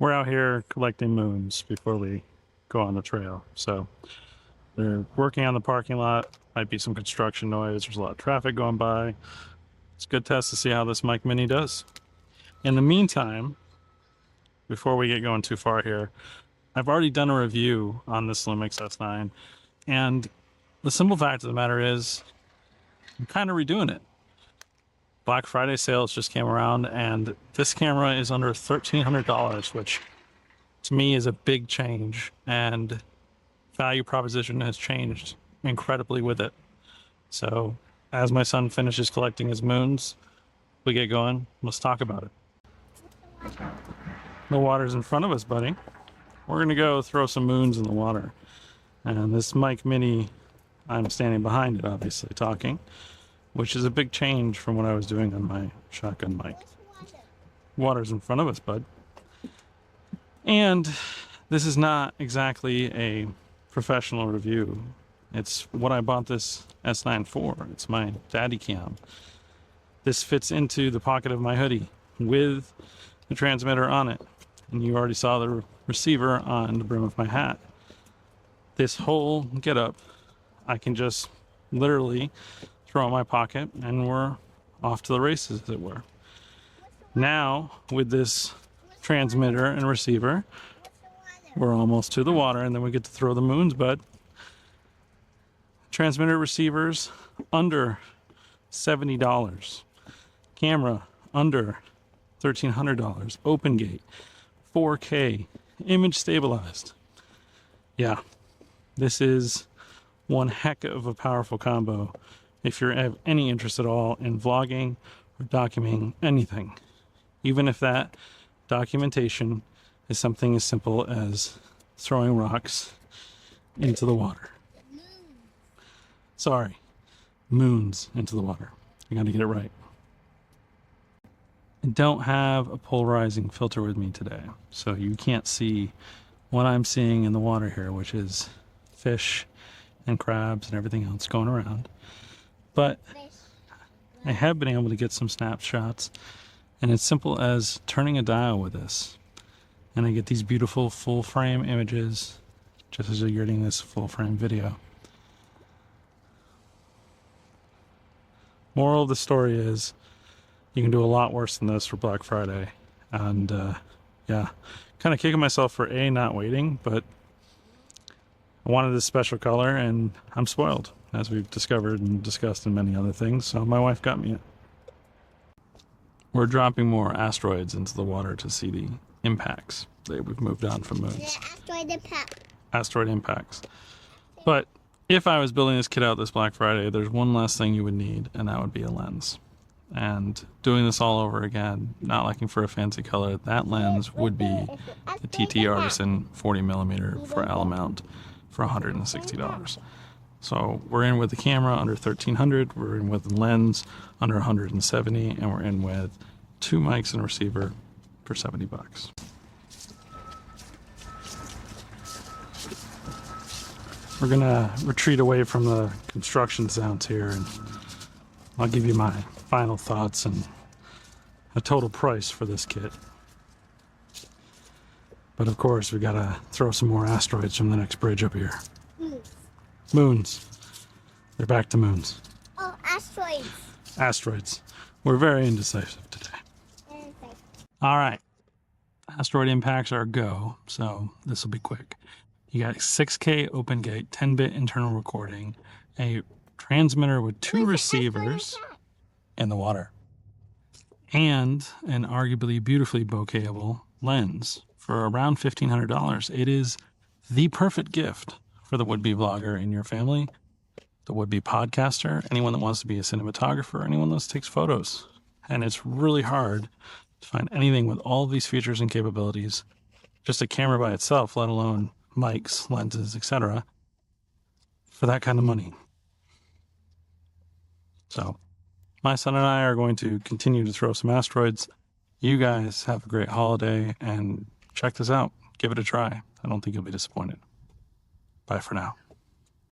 we're out here collecting moons before we go on the trail. So they're working on the parking lot. Might be some construction noise. There's a lot of traffic going by. It's a good test to see how this Mic Mini does. In the meantime, before we get going too far here, I've already done a review on this Lumix S9, and the simple fact of the matter is I'm kind of redoing it. Black Friday sales just came around, and this camera is under $1,300, which to me is a big change, and value proposition has changed incredibly with it. So as my son finishes collecting his moons, we get going, let's talk about it. The water's in front of us, buddy. We're gonna go throw some moons in the water. And this Mic Mini, I'm standing behind it, obviously, talking, which is a big change from what I was doing on my shotgun mic. Water's in front of us, bud. And this is not exactly a professional review. It's what I bought this S9 for. It's my daddy cam. This fits into the pocket of my hoodie with the transmitter on it. And you already saw the receiver on the brim of my hat. This whole getup, I can just literally throw in my pocket and we're off to the races, as it were. Now, with this transmitter and receiver, we're almost to the water, and then we get to throw the moons, bud. Transmitter receivers under $70. Camera under $1,300. Open gate, 4K, image stabilized. Yeah, this is one heck of a powerful combo if you have any interest at all in vlogging or documenting anything, even if that documentation is something as simple as throwing rocks into the water. Sorry, moons into the water. I gotta get it right. I don't have a polarizing filter with me today, so you can't see what I'm seeing in the water here, which is fish and crabs and everything else going around. But I have been able to get some snapshots, and it's simple as turning a dial with this. And I get these beautiful full frame images, just as you're getting this full frame video. Moral of the story is, you can do a lot worse than this for Black Friday. And yeah, kind of kicking myself for not waiting, but I wanted this special color and I'm spoiled, as we've discovered and discussed in many other things, so my wife got me it. We're dropping more asteroids into the water to see the impacts. We've moved on from moons. Asteroid impact. Asteroid impacts. But if I was building this kit out this Black Friday, there's one less thing you would need, and that would be a lens. And doing this all over again, not looking for a fancy color, that lens would be the TTArtisan 40mm for L mount for $160. So we're in with the camera under $1,300, we're in with the lens under $170, and we're in with 2 mics and a receiver for $70. We're gonna retreat away from the construction sounds here, and I'll give you my final thoughts and a total price for this kit. But of course, we gotta throw some more asteroids from the next bridge up here. Moons. They're back to moons. Oh, asteroids. Asteroids. We're very indecisive today. All right. Asteroid impacts are a go, so this will be quick. You got 6K open gate, 10-bit internal recording, a transmitter with 2 receivers in the water, and an arguably beautifully bokehable lens for around $1,500. It is the perfect gift for the would-be vlogger in your family, the would-be podcaster, anyone that wants to be a cinematographer, anyone that takes photos. And it's really hard to find anything with all of these features and capabilities, just a camera by itself, let alone mics, lenses, etc., for that kind of money. So my son and I are going to continue to throw some asteroids. You guys have a great holiday, and check this out. Give it a try. I don't think you'll be disappointed. Bye for now.